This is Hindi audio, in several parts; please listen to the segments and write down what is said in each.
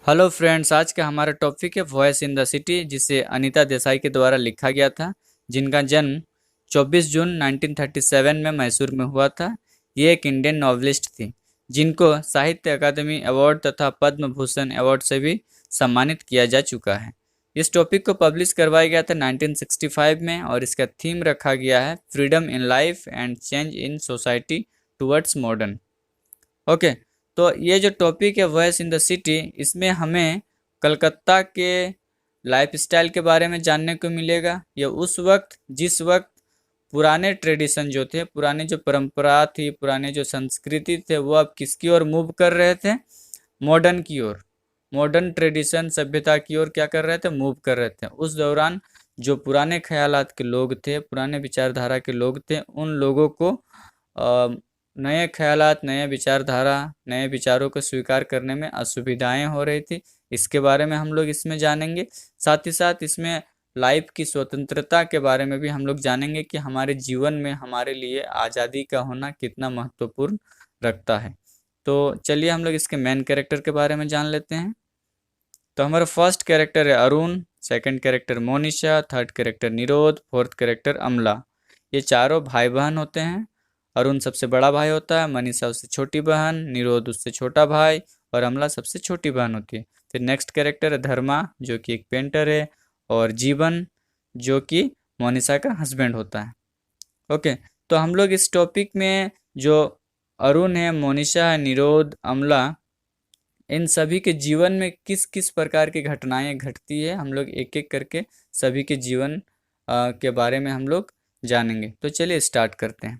हेलो फ्रेंड्स, आज का हमारा टॉपिक है वॉइस इन द सिटी, जिसे अनीता देसाई के द्वारा लिखा गया था, जिनका जन्म 24 जून 1937 में मैसूर में हुआ था। ये एक इंडियन नॉवलिस्ट थी, जिनको साहित्य अकादमी अवार्ड तथा पद्म भूषण अवार्ड से भी सम्मानित किया जा चुका है। इस टॉपिक को पब्लिश करवाया गया था 1965 में, और इसका थीम रखा गया है freedom in life and change in society towards modern. Okay, तो ये जो टॉपिक है वॉइस इन द सिटी, इसमें हमें कलकत्ता के लाइफस्टाइल के बारे में जानने को मिलेगा। ये उस वक्त जिस वक्त पुराने ट्रेडिशन जो थे, पुराने जो परंपरा थी, पुराने जो संस्कृति थे, वो अब किसकी ओर मूव कर रहे थे? मॉडर्न की ओर। मॉडर्न ट्रेडिशन सभ्यता की ओर क्या कर रहे थे? मूव कर रहे थे। उस दौरान जो पुराने ख्यालात के लोग थे, पुराने विचारधारा के लोग थे, उन लोगों को नए ख्यालात, नए विचारधारा, नए विचारों को स्वीकार करने में असुविधाएं हो रही थी। इसके बारे में हम लोग इसमें जानेंगे। साथ ही साथ इसमें लाइफ की स्वतंत्रता के बारे में भी हम लोग जानेंगे कि हमारे जीवन में हमारे लिए आज़ादी का होना कितना महत्वपूर्ण रखता है। तो चलिए हम लोग इसके मेन कैरेक्टर के बारे में जान लेते हैं। तो हमारा फर्स्ट कैरेक्टर है Arun, second character Monisha, third character निरोध, फोर्थ कैरेक्टर अमला। ये चारों भाई बहन होते हैं। अरुण सबसे बड़ा भाई होता है, मनीषा उससे छोटी बहन, निरोध उससे छोटा भाई, और अमला सबसे छोटी बहन होती है। फिर नेक्स्ट कैरेक्टर है धर्मा, जो कि एक पेंटर है, और जीवन, जो कि मोनिशा का हस्बैंड होता है। ओके, तो हम लोग इस टॉपिक में जो अरुण है, मोनिशा है, निरोध, अमला, इन सभी के जीवन में किस किस प्रकार की घटनाएं घटती है, हम लोग एक एक करके सभी के जीवन के बारे में हम लोग जानेंगे। तो चलिए स्टार्ट करते हैं।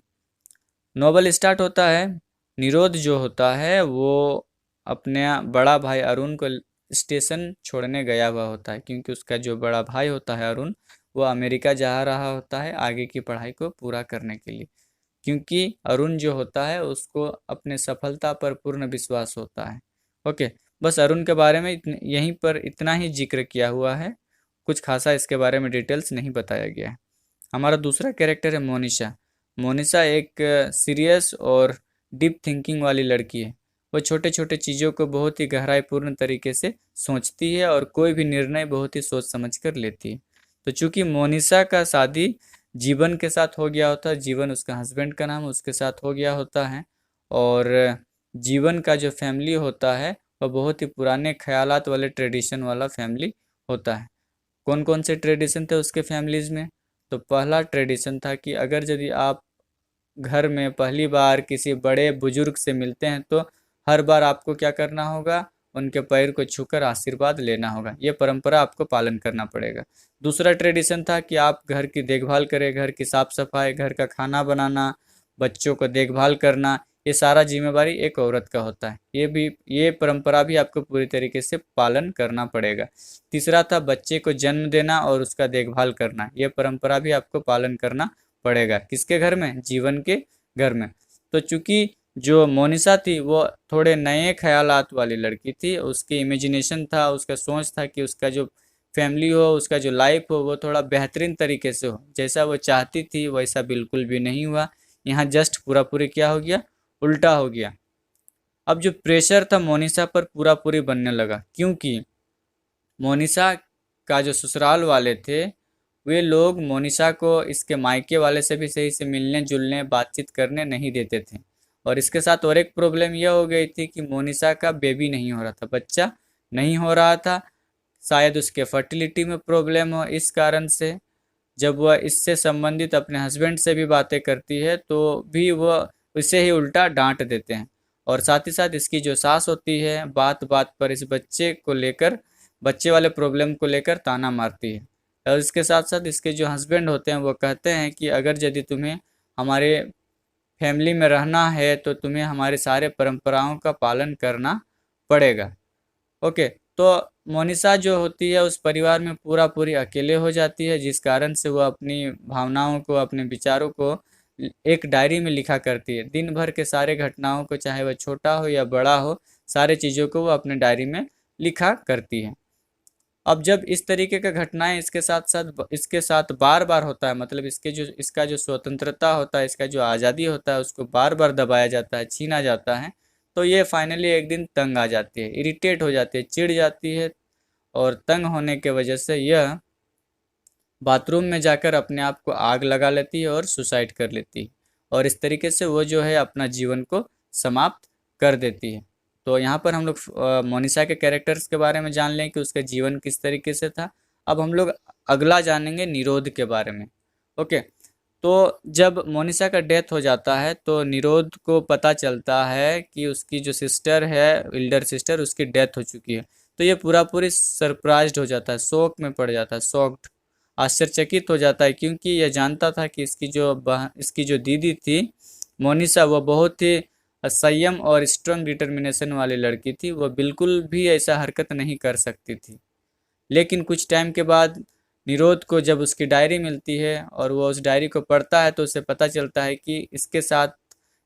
नोवेल स्टार्ट होता है। निरोध जो होता है वो अपने बड़ा भाई अरुण को स्टेशन छोड़ने गया हुआ होता है, क्योंकि उसका जो बड़ा भाई होता है अरुण, वो अमेरिका जा रहा होता है आगे की पढ़ाई को पूरा करने के लिए। क्योंकि अरुण जो होता है उसको अपने सफलता पर पूर्ण विश्वास होता है। ओके, बस अरुण के बारे में यहीं पर इतना ही जिक्र किया हुआ है, कुछ खासा इसके बारे में डिटेल्स नहीं बताया गया है। हमारा दूसरा कैरेक्टर है मोनिशा। मोनिशा एक सीरियस और डीप थिंकिंग वाली लड़की है। वो छोटे छोटे चीज़ों को बहुत ही गहराईपूर्ण तरीके से सोचती है, और कोई भी निर्णय बहुत ही सोच समझ कर लेती है। तो चूंकि मोनिशा का शादी जीवन के साथ हो गया होता है, जीवन उसका हस्बैंड का नाम, उसके साथ हो गया होता है, और जीवन का जो फैमिली होता है वह बहुत ही पुराने ख्यालात वाले ट्रेडिशन वाला फैमिली होता है। कौन कौन से ट्रेडिशन थे उसके फैमिलीज़ में? तो पहला ट्रेडिशन था कि अगर यदि आप घर में पहली बार किसी बड़े बुजुर्ग से मिलते हैं, तो हर बार आपको क्या करना होगा? उनके पैर को छूकर आशीर्वाद लेना होगा। ये परंपरा आपको पालन करना पड़ेगा। दूसरा ट्रेडिशन था कि आप घर की देखभाल करें, घर की साफ सफाई, घर का खाना बनाना, बच्चों को देखभाल करना, ये सारा जिम्मेवारी एक औरत का होता है। ये परंपरा भी आपको पूरी तरीके से पालन करना पड़ेगा। तीसरा था बच्चे को जन्म देना और उसका देखभाल करना। ये परंपरा भी आपको पालन करना पड़ेगा। किसके घर में? जीवन के घर में। तो चूंकि जो मोनिशा थी वो थोड़े नए ख्यालात वाली लड़की थी, उसकी इमेजिनेशन था, उसका सोच था कि उसका जो फैमिली हो, उसका जो लाइफ हो, वो थोड़ा बेहतरीन तरीके से हो। जैसा वो चाहती थी वैसा बिल्कुल भी नहीं हुआ। यहाँ जस्ट पूरा पूरी क्या हो गया? उल्टा हो गया। अब जो प्रेशर था मोनिशा पर पूरा पूरी बनने लगा, क्योंकि मोनिशा का जो ससुराल वाले थे, वे लोग मोनिशा को इसके मायके वाले से भी सही से मिलने जुलने बातचीत करने नहीं देते थे। और इसके साथ और एक प्रॉब्लम यह हो गई थी कि मोनिशा का बेबी नहीं हो रहा था, बच्चा नहीं हो रहा था। शायद उसके फर्टिलिटी में प्रॉब्लम हो, इस कारण से जब वह इससे संबंधित अपने हस्बैंड से भी बातें करती है तो भी वह उसे ही उल्टा डांट देते हैं। और साथ ही साथ इसकी जो सास होती है, बात बात पर इस बच्चे को लेकर, बच्चे वाले प्रॉब्लम को लेकर ताना मारती है। और इसके साथ साथ इसके जो हस्बैंड होते हैं वो कहते हैं कि अगर यदि तुम्हें हमारे फैमिली में रहना है तो तुम्हें हमारे सारे परंपराओं का पालन करना पड़ेगा। ओके, तो मोनिशा जो होती है उस परिवार में पूरा पूरी अकेले हो जाती है, जिस कारण से वो अपनी भावनाओं को, अपने विचारों को एक डायरी में लिखा करती है। दिन भर के सारे घटनाओं को, चाहे वह छोटा हो या बड़ा हो, सारे चीज़ों को वो अपने डायरी में लिखा करती है। अब जब इस तरीके का घटनाएं इसके साथ बार बार होता है, मतलब इसका जो स्वतंत्रता होता है, इसका जो आज़ादी होता है, उसको बार बार दबाया जाता है, छीना जाता है, तो ये फाइनली एक दिन तंग आ जाती है, इरिटेट हो जाती है, चिढ़ जाती है, और तंग होने के वजह से यह बाथरूम में जाकर अपने आप को आग लगा लेती है और सुसाइड कर लेती है, और इस तरीके से वो जो है अपना जीवन को समाप्त कर देती है। तो यहाँ पर हम लोग मोनिशा के कैरेक्टर्स के बारे में जान लें कि उसका जीवन किस तरीके से था। अब हम लोग अगला जानेंगे निरोध के बारे में। ओके, तो जब मोनिशा का डेथ हो जाता है तो निरोध को पता चलता है कि उसकी जो सिस्टर है, एल्डर सिस्टर, उसकी डेथ हो चुकी है। तो ये पूरा पूरी सरप्राइज्ड हो जाता है, शौक में पड़ जाता है, शॉक्ड, आश्चर्यचकित हो जाता है, क्योंकि यह जानता था कि इसकी जो दीदी थी मोनिशा, वो बहुत ही संयम और स्ट्रांग डिटर्मिनेशन वाली लड़की थी, वो बिल्कुल भी ऐसा हरकत नहीं कर सकती थी। लेकिन कुछ टाइम के बाद निरोध को जब उसकी डायरी मिलती है और वो उस डायरी को पढ़ता है तो उसे पता चलता है कि इसके साथ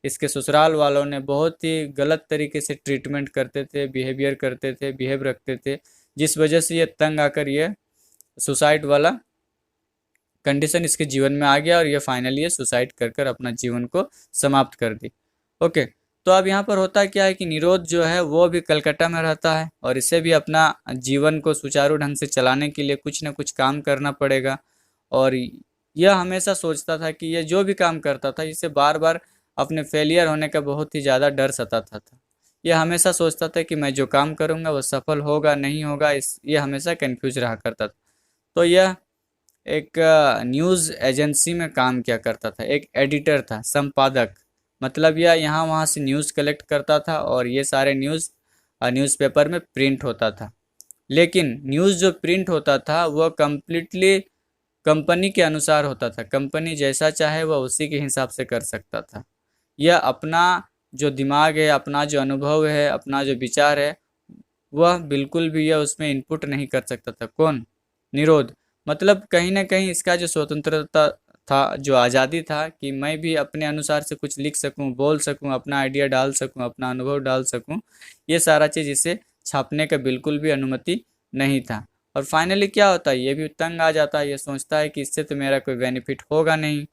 इसके ससुराल वालों ने बहुत ही गलत तरीके से ट्रीटमेंट करते थे, बिहेव रखते थे, जिस वजह से ये तंग आकर ये सुसाइड वाला कंडीशन इसके जीवन में आ गया और ये फाइनली ये सुसाइड कर कर अपना जीवन को समाप्त कर दी। ओके, तो अब यहाँ पर होता क्या है कि निरोध जो है वो भी कलकत्ता में रहता है और इसे भी अपना जीवन को सुचारू ढंग से चलाने के लिए कुछ ना कुछ काम करना पड़ेगा। और यह हमेशा सोचता था कि ये जो भी काम करता था इसे बार बार अपने फेलियर होने का बहुत ही ज़्यादा डर सताता था। यह हमेशा सोचता था कि मैं जो काम करूँगा वो सफल होगा नहीं होगा, ये हमेशा कन्फ्यूज रहा करता था। तो यह एक न्यूज़ एजेंसी में काम किया करता था, एक एडिटर था, संपादक, मतलब यह यहाँ वहाँ से न्यूज़ कलेक्ट करता था और ये सारे न्यूज़पेपर में प्रिंट होता था। लेकिन न्यूज़ जो प्रिंट होता था वह कम्प्लीटली कंपनी के अनुसार होता था, कंपनी जैसा चाहे वह उसी के हिसाब से कर सकता था। यह अपना जो दिमाग है, अपना जो अनुभव है, अपना जो विचार है, वह बिल्कुल भी यह उसमें इनपुट नहीं कर सकता था। कौन? निरोध। मतलब कहीं ना कहीं इसका जो स्वतंत्रता था, जो आज़ादी था कि मैं भी अपने अनुसार से कुछ लिख सकूं, बोल सकूं, अपना आइडिया डाल सकूं, अपना अनुभव डाल सकूं, ये सारा चीज़ इसे छापने का बिल्कुल भी अनुमति नहीं था। और फाइनली क्या होता है, ये भी तंग आ जाता है, ये सोचता है कि इससे तो मेरा कोई बेनिफिट होगा नहीं,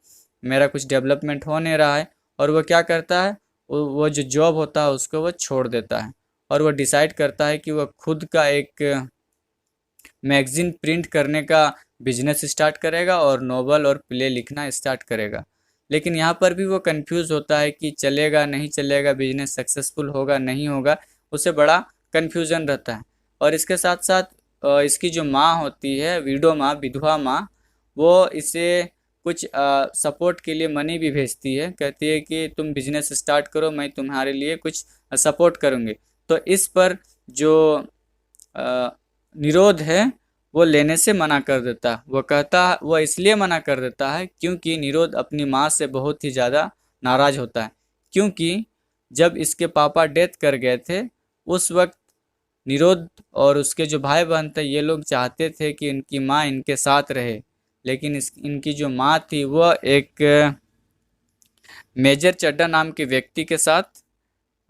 मेरा कुछ डेवलपमेंट हो नहीं रहा है। और वह क्या करता है, वो जो जॉब होता है उसको वो छोड़ देता है और वह डिसाइड करता है कि वह खुद का एक मैगजीन प्रिंट करने का बिजनेस स्टार्ट करेगा और नोवेल और प्ले लिखना स्टार्ट करेगा। लेकिन यहाँ पर भी वो कंफ्यूज होता है कि चलेगा नहीं चलेगा, बिजनेस सक्सेसफुल होगा नहीं होगा, उसे बड़ा कंफ्यूजन रहता है। और इसके साथ साथ इसकी जो माँ होती है, विडो माँ, विधवा माँ, वो इसे कुछ सपोर्ट के लिए मनी भी भेजती है, कहती है कि तुम बिजनेस स्टार्ट करो, मैं तुम्हारे लिए कुछ सपोर्ट करूँगी। तो इस पर जो निरोध है वो लेने से मना कर देता है। वो इसलिए मना कर देता है क्योंकि निरोध अपनी माँ से बहुत ही ज़्यादा नाराज़ होता है, क्योंकि जब इसके पापा डेथ कर गए थे उस वक्त निरोध और उसके जो भाई बहन थे ये लोग चाहते थे कि इनकी माँ इनके साथ रहे, लेकिन इनकी जो माँ थी वह एक मेजर चड्डा नाम के व्यक्ति के साथ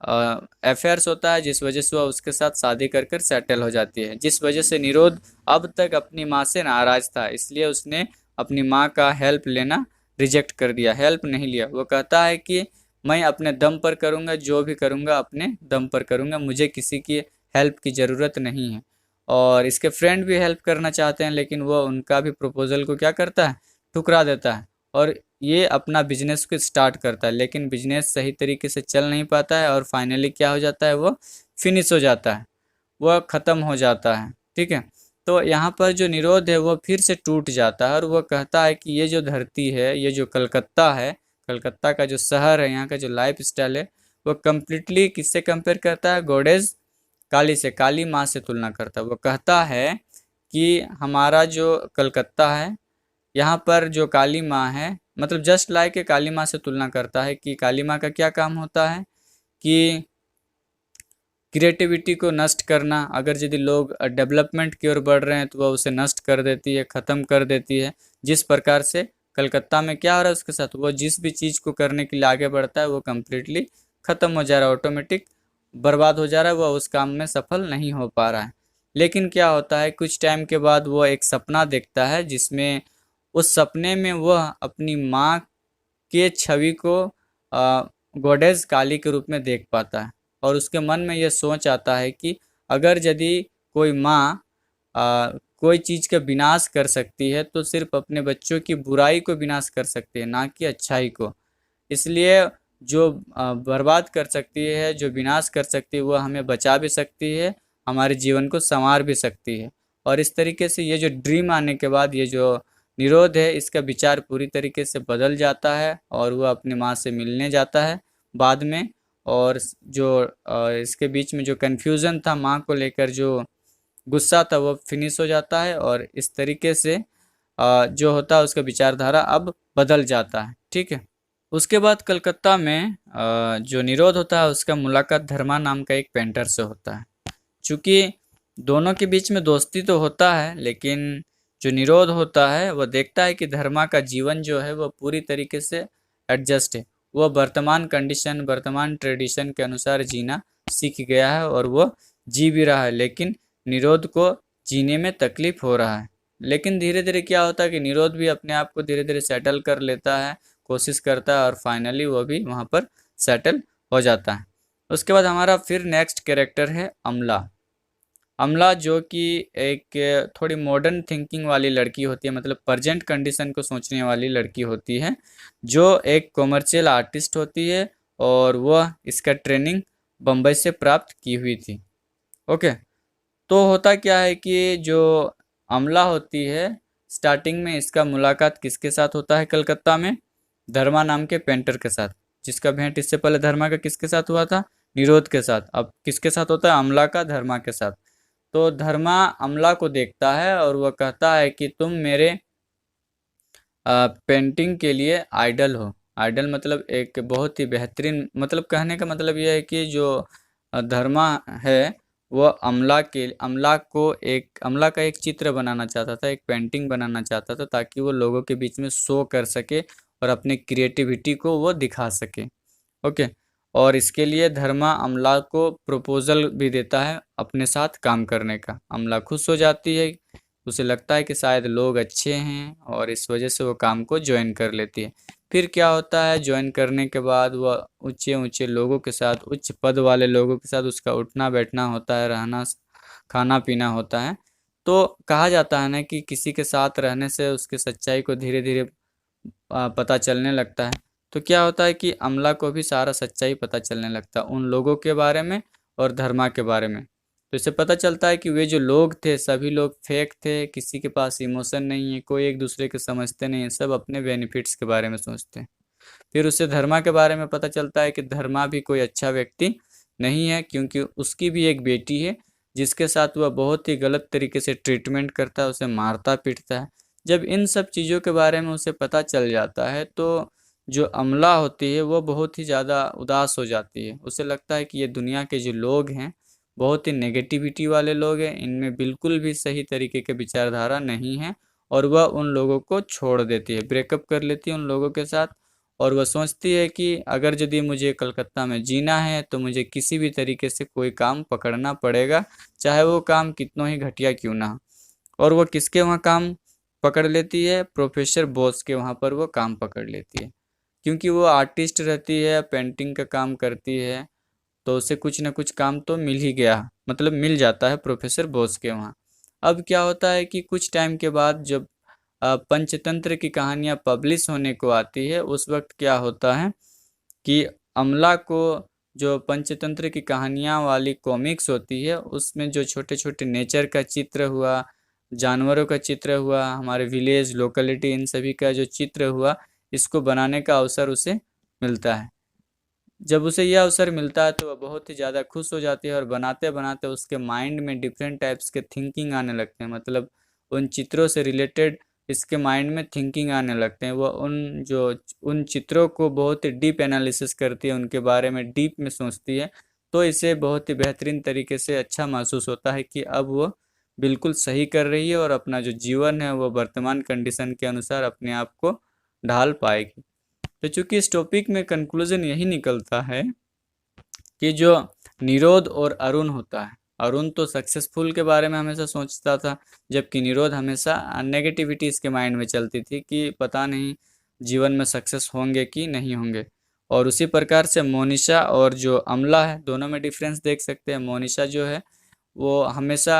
अफेयर्स होता है, जिस वजह से वह उसके साथ शादी कर कर सेटल हो जाती है, जिस वजह से निरोध अब तक अपनी माँ से नाराज था, इसलिए उसने अपनी माँ का हेल्प लेना रिजेक्ट कर दिया, हेल्प नहीं लिया। वो कहता है कि मैं अपने दम पर करूँगा, जो भी करूँगा अपने दम पर करूँगा, मुझे किसी की हेल्प की ज़रूरत नहीं है। और इसके फ्रेंड भी हेल्प करना चाहते हैं लेकिन वो उनका भी प्रपोजल को क्या करता है, ठुकरा देता है और ये अपना बिजनेस को स्टार्ट करता है, लेकिन बिजनेस सही तरीके से चल नहीं पाता है और फाइनली क्या हो जाता है, वो फिनिश हो जाता है, वह ख़त्म हो जाता है। ठीक है, तो यहाँ पर जो निरोध है वो फिर से टूट जाता है और वो कहता है कि ये जो धरती है, ये जो कलकत्ता है, कलकत्ता का जो शहर है, यहाँ का जो लाइफ स्टाइल है, वो कम्प्लीटली किससे कंपेयर करता है, गॉडेज काली से, काली माँ से तुलना करता है। वो कहता है कि हमारा जो कलकत्ता है, यहाँ पर जो काली माँ है, मतलब जस्ट लाइक काली माँ से तुलना करता है कि काली माँ का क्या काम होता है कि क्रिएटिविटी को नष्ट करना, अगर यदि लोग डेवलपमेंट की ओर बढ़ रहे हैं तो वह उसे नष्ट कर देती है, ख़त्म कर देती है। जिस प्रकार से कलकत्ता में क्या हो रहा है उसके साथ, वो जिस भी चीज़ को करने के लिए आगे बढ़ता है वो कम्प्लीटली ख़त्म हो जा रहा है, ऑटोमेटिक बर्बाद हो जा रहा है, वह उस काम में सफल नहीं हो पा रहा है। लेकिन क्या होता है, कुछ टाइम के बाद वो एक सपना देखता है जिसमें उस सपने में वह अपनी माँ के छवि को गॉडेस काली के रूप में देख पाता है। और उसके मन में यह सोच आता है कि अगर यदि कोई माँ कोई चीज़ का विनाश कर सकती है तो सिर्फ अपने बच्चों की बुराई को विनाश कर सकती है, ना कि अच्छाई को। इसलिए जो बर्बाद कर सकती है, जो विनाश कर सकती है, वो हमें बचा भी सकती है, हमारे जीवन को संवार भी सकती है। और इस तरीके से ये जो ड्रीम आने के बाद ये जो निरोध है, इसका विचार पूरी तरीके से बदल जाता है और वह अपनी माँ से मिलने जाता है बाद में। और जो इसके बीच में जो कन्फ्यूज़न था माँ को लेकर, जो गुस्सा था, वो फिनिश हो जाता है और इस तरीके से जो होता है उसका विचारधारा अब बदल जाता है। ठीक है। उसके बाद कलकत्ता में जो निरोध होता है उसका मुलाकात धर्मा नाम का एक पेंटर से होता है। चूँकि दोनों के बीच में दोस्ती तो होता है, लेकिन जो निरोध होता है वह देखता है कि धर्मा का जीवन जो है वह पूरी तरीके से एडजस्ट है, वह वर्तमान कंडीशन, वर्तमान ट्रेडिशन के अनुसार जीना सीख गया है और वह जी भी रहा है, लेकिन निरोध को जीने में तकलीफ हो रहा है। लेकिन धीरे धीरे क्या होता है कि निरोध भी अपने आप को धीरे धीरे सेटल कर लेता है, कोशिश करता है और फाइनली वो भी वहाँ पर सेटल हो जाता है। उसके बाद हमारा फिर नेक्स्ट कैरेक्टर है अमला। अमला जो कि एक थोड़ी मॉडर्न थिंकिंग वाली लड़की होती है, मतलब प्रेजेंट कंडीशन को सोचने वाली लड़की होती है, जो एक कॉमर्शियल आर्टिस्ट होती है और वह इसका ट्रेनिंग बम्बई से प्राप्त की हुई थी। ओके। तो होता क्या है कि जो अमला होती है, स्टार्टिंग में इसका मुलाकात किसके साथ होता है कलकत्ता में? धर्मा नाम के पेंटर के साथ, जिसका भेंट इससे पहले धर्मा का किसके साथ हुआ था? निरोध के साथ। अब किसके साथ होता है? अमला का धर्मा के साथ। तो धर्मा अमला को देखता है और वह कहता है कि तुम मेरे पेंटिंग के लिए आइडल हो। आइडल मतलब एक बहुत ही बेहतरीन, मतलब कहने का मतलब यह है कि जो धर्मा है वह अमला का एक चित्र बनाना चाहता था, एक पेंटिंग बनाना चाहता था, ताकि वो लोगों के बीच में शो कर सके और अपने क्रिएटिविटी को वो दिखा सके। ओके। और इसके लिए धर्मा अमला को प्रपोजल भी देता है अपने साथ काम करने का। अमला खुश हो जाती है, उसे लगता है कि शायद लोग अच्छे हैं और इस वजह से वो काम को ज्वाइन कर लेती है। फिर क्या होता है, ज्वाइन करने के बाद वह ऊंचे ऊंचे लोगों के साथ, उच्च पद वाले लोगों के साथ उसका उठना बैठना होता है, रहना खाना पीना होता है। तो कहा जाता है ना कि किसी के साथ रहने से उसकी सच्चाई को धीरे धीरे पता चलने लगता है। तो क्या होता है कि अमला को भी सारा सच्चाई पता चलने लगता है उन लोगों के बारे में और धर्मा के बारे में। तो इससे पता चलता है कि वे जो लोग थे सभी लोग फेक थे, किसी के पास इमोशन नहीं है, कोई एक दूसरे के समझते नहीं है, सब अपने बेनिफिट्स के बारे में सोचते हैं। फिर उसे धर्मा के बारे में पता चलता है कि धर्मा भी कोई अच्छा व्यक्ति नहीं है, क्योंकि उसकी भी एक बेटी है जिसके साथ वह बहुत ही गलत तरीके से ट्रीटमेंट करता है, उसे मारता पीटता है। जब इन सब चीज़ों के बारे में उसे पता चल जाता है तो जो अमला होती है वो बहुत ही ज़्यादा उदास हो जाती है। उसे लगता है कि ये दुनिया के जो लोग हैं बहुत ही नेगेटिविटी वाले लोग हैं, इनमें बिल्कुल भी सही तरीके के विचारधारा नहीं है, और वह उन लोगों को छोड़ देती है, ब्रेकअप कर लेती है उन लोगों के साथ। और वह सोचती है कि अगर यदि मुझे कलकत्ता में जीना है तो मुझे किसी भी तरीके से कोई काम पकड़ना पड़ेगा, चाहे वो काम कितना ही घटिया क्यों ना हो। और वो किसके वहाँ काम पकड़ लेती है? प्रोफेसर बोस के वहाँ पर वो काम पकड़ लेती है, क्योंकि वो आर्टिस्ट रहती है, पेंटिंग का काम करती है, तो उसे कुछ ना कुछ काम तो मिल ही गया, मतलब मिल जाता है प्रोफेसर बोस के वहाँ। अब क्या होता है कि कुछ टाइम के बाद जब पंचतंत्र की कहानियाँ पब्लिश होने को आती है, उस वक्त क्या होता है कि अमला को जो पंचतंत्र की कहानियाँ वाली कॉमिक्स होती है उसमें जो छोटे छोटे नेचर का चित्र हुआ, जानवरों का चित्र हुआ, हमारे विलेज लोकेलिटी इन सभी का जो चित्र हुआ, इसको बनाने का अवसर उसे मिलता है। जब उसे यह अवसर मिलता है तो वह बहुत ही ज़्यादा खुश हो जाती है और बनाते बनाते उसके माइंड में डिफरेंट टाइप्स के थिंकिंग आने लगते हैं, मतलब उन चित्रों से रिलेटेड इसके माइंड में थिंकिंग आने लगते हैं। वह उन चित्रों को बहुत ही डीप एनालिसिस करती है, उनके बारे में डीप में सोचती है। तो इसे बहुत ही बेहतरीन तरीके से अच्छा महसूस होता है कि अब वो बिल्कुल सही कर रही है और अपना जो जीवन है वो वर्तमान कंडीशन के अनुसार अपने आप को ढाल पाएगी। तो चूंकि इस टॉपिक में कंक्लूजन यही निकलता है कि जो निरोध और अरुण होता है, अरुण तो सक्सेसफुल के बारे में हमेशा सोचता था, जबकि निरोध हमेशा नेगेटिविटी इसके माइंड में चलती थी कि पता नहीं जीवन में सक्सेस होंगे कि नहीं होंगे। और उसी प्रकार से मोनिशा और जो अमला है, दोनों में डिफरेंस देख सकते हैं। मोनिशा जो है वो हमेशा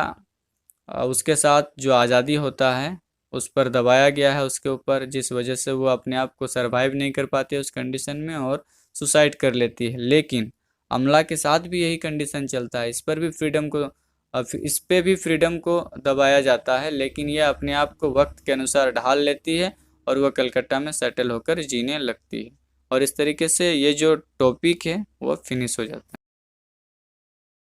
उसके साथ जो आज़ादी होता है उस पर दबाया गया है उसके ऊपर, जिस वजह से वो अपने आप को सरवाइव नहीं कर पाती है उस कंडीशन में और सुसाइड कर लेती है। लेकिन अमला के साथ भी यही कंडीशन चलता है, इस पर भी फ्रीडम को इस पे भी फ्रीडम को दबाया जाता है, लेकिन ये अपने आप को वक्त के अनुसार ढाल लेती है और वह कलकत्ता में सेटल होकर जीने लगती है। और इस तरीके से ये जो टॉपिक है वो फिनिश हो जाता है।